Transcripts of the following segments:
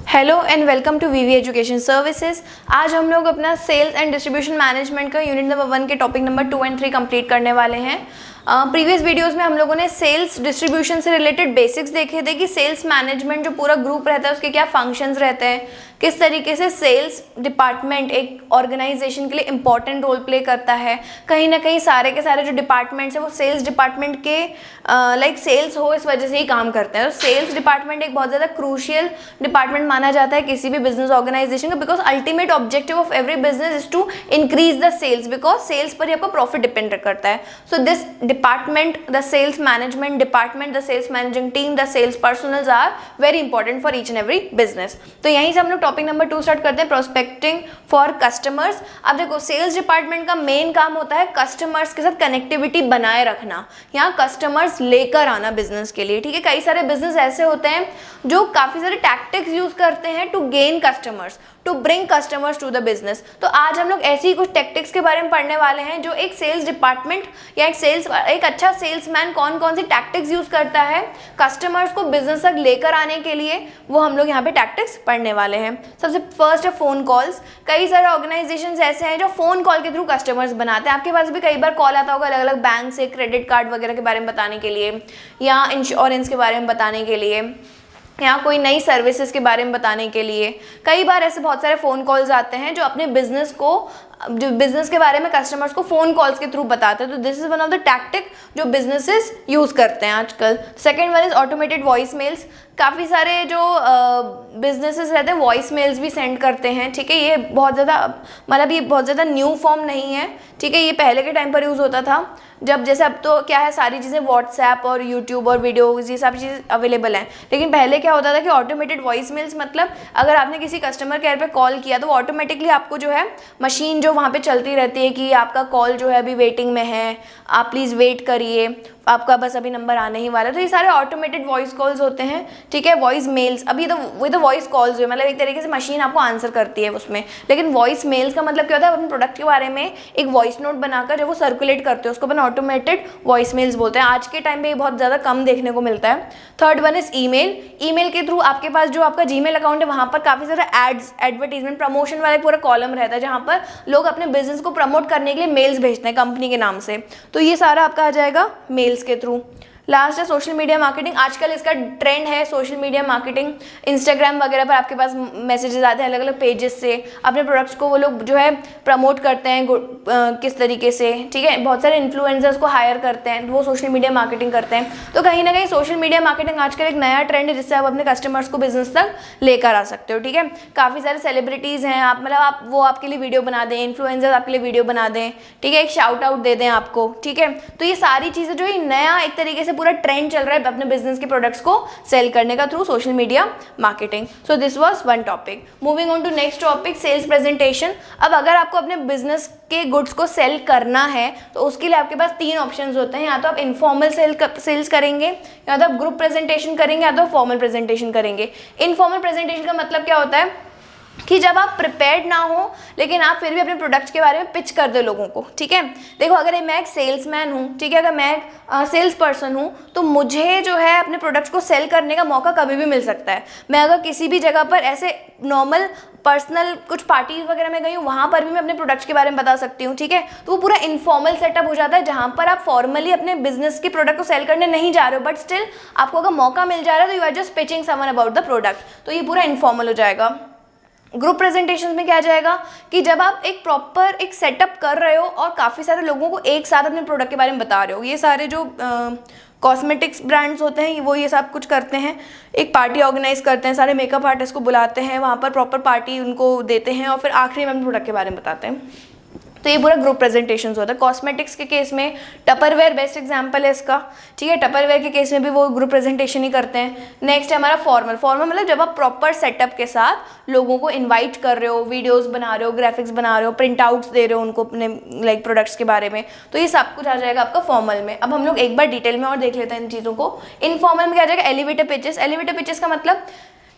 Hello and welcome to V V education services. आज हम लोग अपना सेल्स एंड डिस्ट्रीब्यूशन मैनेजमेंट का यूनिट नंबर 1 के टॉपिक नंबर 2 एंड 3 कंप्लीट करने वाले हैं। प्रीवियस वीडियोस में हम लोगों ने सेल्स डिस्ट्रीब्यूशन से रिलेटेड बेसिक्स देखे थे कि सेल्स मैनेजमेंट जो पूरा ग्रुप रहता है उसके क्या फंक्शंस रहते हैं, किस तरीके से सेल्स डिपार्टमेंट एक ऑर्गेनाइजेशन के लिए इंपॉर्टेंट रोल प्ले करता है। कहीं ना कहीं सारे के सारे जो डिपार्टमेंट्स हैं वो सेल्स डिपार्टमेंट के लाइक सेल्स हो इस वजह से ही काम करते हैं। तो सेल्स डिपार्टमेंट एक बहुत ज़्यादा क्रूशियल डिपार्टमेंट माना जाता है किसी भी बिजनेस ऑर्गेनाइजेशन का, because ultimate objective of every business is to increase the sales, because sales पर ही आपका प्रॉफिट डिपेंड करता है। So this department, the sales management department, the sales managing team, the sales personnels are very important for each and every business. तो यहीं से हम लोग टॉपिक नंबर 2 स्टार्ट करते हैं, प्रोस्पेक्टिंग फॉर कस्टमर्स। अब देखो, सेल्स डिपार्टमेंट का मेन काम होता है कस्टमर्स के साथ कनेक्टिविटी बनाए रखना, यहाँ कस्टमर्स लेकर आना बिजनेस के लिए। ठीक है, कई सारे बिजनेस ऐसे होते हैं जो काफी सारे टैक्टिक्स यूज करते हैं to gain customers, to bring customers to the business. तो आज हम लोग ऐसी ही कुछ टैक्टिक्स के बारे में पढ़ने वाले हैं जो एक सेल्स डिपार्टमेंट या एक अच्छा सेल्समैन कौन कौन सी टैक्टिक्स यूज करता है कस्टमर्स को बिजनेस तक लेकर आने के लिए, वो हम लोग यहाँ पे टैक्टिक्स पढ़ने वाले हैं। सबसे फर्स्ट है फोन कॉल्स। कई सारे ऑर्गेनाइजेशंस ऐसे हैं जो फोन कॉल के थ्रू कस्टमर्स बनाते हैं। आपके पास भी कई बार कॉल आता होगा अलग अलग बैंक से, क्रेडिट कार्ड वगैरह के बारे में बताने के लिए, या इंश्योरेंस के बारे में बताने के लिए, या कोई नई सर्विसेज के बारे में बताने के लिए। कई बार ऐसे बहुत सारे फ़ोन कॉल्स आते हैं जो अपने बिजनेस को, जो बिजनेस के बारे में कस्टमर्स को फ़ोन कॉल्स के थ्रू बताते हैं। तो this is one of the tactic जो बिजनेसेस यूज़ करते हैं आजकल। Second one is automated voice mails. काफ़ी सारे जो बिजनेसेस रहते हैं वॉइस मेल्स भी सेंड करते हैं। ठीक है, ये बहुत ज़्यादा मतलब ये बहुत ज़्यादा न्यू फॉर्म नहीं है। ठीक है, ये पहले के टाइम पर यूज़ होता था, जब जैसे अब तो क्या है, सारी चीज़ें व्हाट्सएप और यूट्यूब और वीडियोज़ ये सब चीज़ें अवेलेबल हैं। लेकिन पहले क्या होता था कि ऑटोमेटेड वॉइस मेल्स मतलब अगर आपने किसी कस्टमर केयर पे कॉल किया तो ऑटोमेटिकली आपको जो है मशीन जो वहाँ पे चलती रहती है कि आपका कॉल जो है अभी वेटिंग में है, आप प्लीज़ वेट करिए, आपका बस अभी नंबर आने ही वाला है। तो ये सारे ऑटोमेटेड वॉइस कॉल्स होते हैं। ठीक है, वॉइस मेल्स, अभी तो वॉइस कॉल्स हुए, मतलब एक तरीके से मशीन आपको आंसर करती है उसमें। लेकिन वॉइस मेल्स का मतलब क्या होता है, अपने प्रोडक्ट के बारे में एक वॉइस नोट बनाकर जब वो सर्कुलेट करते हैं उसको अपन ऑटोमेटेड वॉइस मेल्स बोलते हैं। आज के टाइम पे ये बहुत ज़्यादा कम देखने को मिलता है। Third one is email. Email के थ्रू आपके पास जो आपका जीमेल अकाउंट है वहाँ पर काफ़ी सारा एड्स, एडवर्टीजमेंट, प्रमोशन वाला पूरा कॉलम रहता है जहाँ पर लोग अपने बिजनेस को प्रमोट करने के लिए मेल्स भेजते हैं कंपनी के नाम से। तो ये सारा आपका आ जाएगा मेल्स के थ्रू। लास्ट है सोशल मीडिया मार्केटिंग। आजकल इसका ट्रेंड है सोशल मीडिया मार्केटिंग। इंस्टाग्राम वगैरह पर आपके पास मैसेजेस आते हैं अलग अलग पेजेस से, अपने प्रोडक्ट्स को वो लोग जो है प्रमोट करते हैं किस तरीके से। ठीक है, बहुत सारे इन्फ्लुएंसर्स को हायर करते हैं, वो सोशल मीडिया मार्केटिंग करते हैं। तो कहीं ना कहीं सोशल मीडिया मार्केटिंग आजकल एक नया ट्रेंड है जिससे आप अपने कस्टमर्स को बिजनेस तक लेकर आ सकते हो। ठीक है, काफ़ी सारे सेलिब्रिटीज़ हैं, आप मतलब आप वो आपके लिए वीडियो बना दें, इन्फ्लुएंसर्स आपके लिए वीडियो बना दें। ठीक है, एक शाउट आउट दे दें आपको। ठीक है, तो ये सारी चीज़ें जो है नया एक तरीके से पूरा ट्रेंड चल रहा है अपने बिजनेस के प्रोडक्ट्स को सेल करने का through social media marketing. So this was one topic. Moving on to next topic, sales presentation. अब अगर आपको अपने बिजनेस के गुड्स को सेल करना है तो उसके लिए आपके पास 3 ऑप्शंस होते हैं। या तो आप इनफॉर्मल सेल्स करेंगे, या तो आप ग्रुप प्रेजेंटेशन करेंगे, या तो फॉर्मल प्रेजेंटेशन करेंगे। इनफॉर्मल प्रेजेंटेशन का मतलब क्या होता है कि जब आप प्रिपेयर्ड ना हो लेकिन आप फिर भी अपने प्रोडक्ट के बारे में पिच कर दो लोगों को। ठीक है, देखो अगर मैं एक सेल्समैन हूँ, ठीक है, अगर मैं सेल्स पर्सन हूँ तो मुझे जो है अपने प्रोडक्ट्स को सेल करने का मौका कभी भी मिल सकता है। मैं अगर किसी भी जगह पर ऐसे नॉर्मल पर्सनल कुछ पार्टीज वगैरह में गई हूँ, वहाँ पर भी मैं अपने प्रोडक्ट्स के बारे में बता सकती हूँ। ठीक है, तो वो पूरा इनफॉर्मल सेटअप हो जाता है जहाँ पर आप फॉर्मली अपने बिजनेस के प्रोडक्ट को सेल करने नहीं जा रहे हो, बट स्टिल आपको अगर मौका मिल जा रहा है तो you are just pitching someone about the product. तो ये पूरा इनफॉर्मल हो जाएगा। ग्रुप प्रेजेंटेशन में क्या जाएगा कि जब आप एक प्रॉपर एक सेटअप कर रहे हो और काफ़ी सारे लोगों को एक साथ अपने प्रोडक्ट के बारे में बता रहे हो। ये सारे जो कॉस्मेटिक्स ब्रांड्स होते हैं वो ये सब कुछ करते हैं, एक पार्टी ऑर्गेनाइज करते हैं, सारे मेकअप आर्टिस्ट को बुलाते हैं, वहाँ पर प्रॉपर पार्टी उनको देते हैं और फिर आखिरी में अपने प्रोडक्ट के बारे में बताते हैं। तो ये पूरा ग्रुप प्रेजेंटेशन होता है। कॉस्मेटिक्स के केस में टपरवेयर बेस्ट एग्जांपल है इसका। ठीक है, टपरवेयर के केस में भी वो ग्रुप प्रेजेंटेशन ही करते हैं। नेक्स्ट है हमारा फॉर्मल मतलब जब आप प्रॉपर सेटअप के साथ लोगों को इनवाइट कर रहे हो, वीडियोस बना रहे हो, ग्राफिक्स बना रहे हो, प्रिंट आउट्स दे रहे हो उनको अपने लाइक प्रोडक्ट्स के बारे में, तो ये सब कुछ आ जाएगा आपका फॉर्मल में। अब हम लोग एक बार डिटेल में और देख लेते हैं इन चीज़ों को। इनफॉर्मल में क्या आ जाएगा, एलिवेटर पिचेस। एलिवेटर पिचेस का मतलब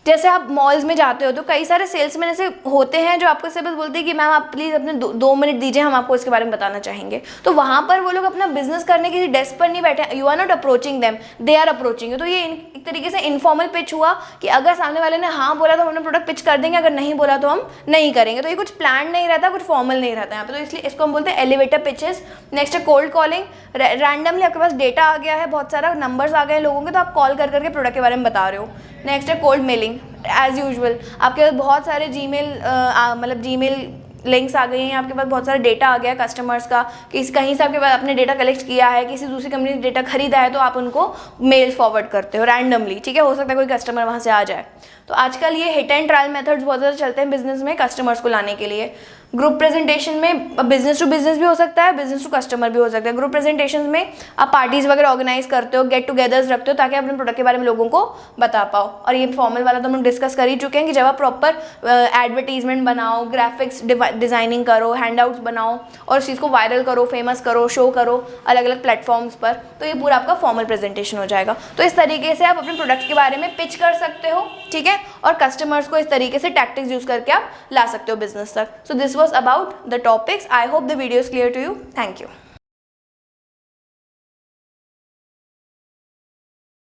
जैसे आप मॉल्स में जाते हो तो कई सारे सेल्समैन ऐसे होते हैं जो आपको से बस बोलते हैं कि मैम आप प्लीज़ अपने 2 मिनट दीजिए, हम आपको इसके बारे में बताना चाहेंगे। तो वहाँ पर वो लोग अपना बिजनेस करने किसी डेस्क पर नहीं बैठे, you are not approaching them, they are approaching you. तो ये एक तरीके से इनफॉर्मल पिच हुआ कि अगर सामने वाले ने हाँ बोला तो हम अपना प्रोडक्ट पिच कर देंगे, अगर नहीं बोला तो हम नहीं करेंगे। तो ये कुछ प्लान नहीं रहता, कुछ फॉर्मल नहीं रहता यहाँ पे, तो इसलिए इसको हम बोलते हैं एलिवेटर पिचेस। नेक्स्ट है कोल्ड कॉलिंग। रैंडमली आपके पास डेटा आ गया है, बहुत सारा नंबर्स आ गए हैं लोगों के, तो आप कॉल कर करके प्रोडक्ट के बारे में बता रहे हो। नेक्स्ट है कोल्ड मेलिंग। एज यूजुअल आपके पास बहुत सारे जीमेल लिंक्स आ गए हैं, आपके पास बहुत सारा डेटा आ गया है कस्टमर्स का, कहीं से आपके पास आपने डेटा कलेक्ट किया है, किसी दूसरी कंपनी से डेटा खरीदा है, तो आप उनको मेल फॉरवर्ड करते हो रैंडमली, ठीक है। हो सकता है कोई कस्टमर वहाँ से आ जाए। तो आजकल ये हिट एंड ट्रायल मेथड्स बहुत ज़्यादा चलते हैं बिजनेस में कस्टमर्स को लाने के लिए। ग्रुप प्रेजेंटेशन में बिजनेस टू बिजनेस भी हो सकता है, बिजनेस टू कस्टमर भी हो सकता है। ग्रुप प्रेजेंटेशन में आप पार्टीज वगैरह ऑर्गेनाइज करते हो, गेट टुगेदर्स रखते हो ताकि आप अपने प्रोडक्ट के बारे में लोगों को बता पाओ। और ये फॉर्मल वाला तो हम डिस्कस कर ही चुके हैं कि जब आप प्रॉपर एडवर्टीजमेंट बनाओ, ग्राफिक्स डिजाइनिंग करो, हैंडआउट्स बनाओ और उस चीज़ को वायरल करो, फेमस करो, शो करो अलग अलग प्लेटफॉर्म्स पर, तो ये पूरा आपका फॉर्मल प्रेजेंटेशन हो जाएगा। तो इस तरीके से आप अपने प्रोडक्ट के बारे में पिच कर सकते हो, ठीक है, और कस्टमर्स को इस तरीके से टैक्टिक्स यूज करके आप ला सकते हो बिजनेस तक। So this was about the topics. I hope the video is clear to you. Thank you.